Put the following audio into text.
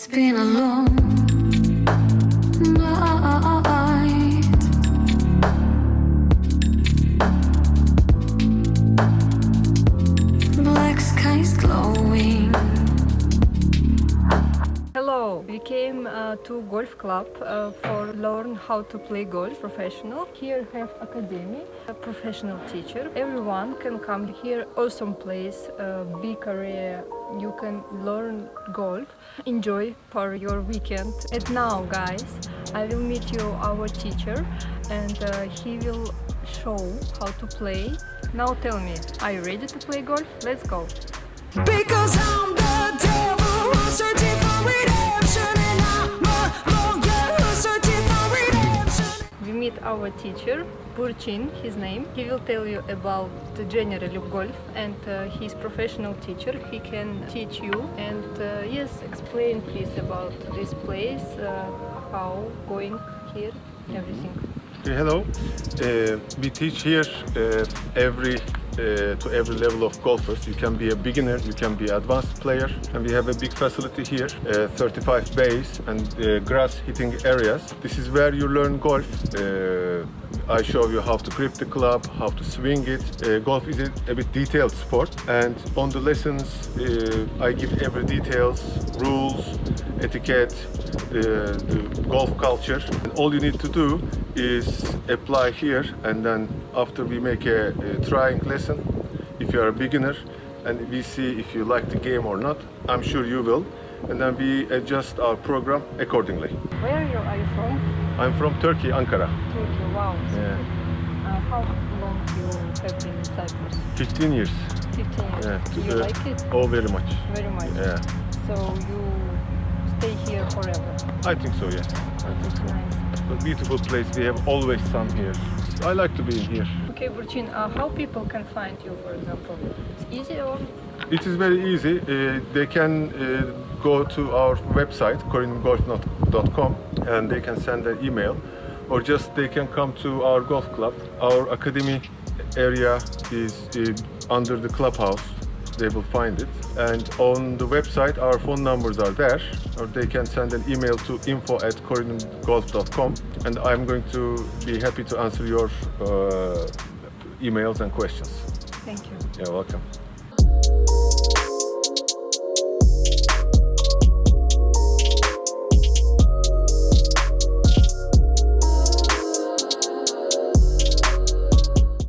It's been a long night. Black skies glowing. Hello, we came to golf club for learn how to play golf professional. Here have academy, a professional teacher. Everyone can come here. Awesome place, big area. You can learn golf, enjoy for your weekend. And now, guys, I will meet you our teacher, and he will show how to play. Now tell me, are you ready to play golf? Let's go. Because I'm the devil who's searching for redemption, and I'm a lawyer who's searching for redemption. We meet our teacher, Burçin, his name. He will tell you about the general of golf, and he's professional teacher. He can teach you, and yes, explain please about this place, how going here, everything. Hello, we teach here to every level of golfers. You can be a beginner, you can be advanced player, and we have a big facility here, 35 bays and grass hitting areas. This is where you learn golf. I show you how to grip the club, how to swing it. Golf is a bit detailed sport, and on the lessons I give every details, rules, etiquette, the golf culture. And all you need to do is apply here, and then after we make a trying lesson, if you are a beginner, and we see if you like the game or not, I'm sure you will, and then we adjust our program accordingly. Where are you from? I'm from Turkey, Ankara. Turkey, wow. Yeah. How long you have been in Cyprus? 15 years. 15 years. Yeah. Do you like it? Oh, very much. Very much. Yeah. So you stay here forever? I think so, yes. That's nice. A beautiful place. We have always sun here. I like to be in here. Okay, Burçin, how people can find you, for example? It's easy or? It is very easy. They can go to our website, corinthgolf.com, and they can send an email, or just they can come to our golf club. Our academy area is under the clubhouse. They will find it. And on the website, our phone numbers are there, or they can send an email to info@corinthgolf.com, and I'm going to be happy to answer your emails and questions. Thank you. You're welcome.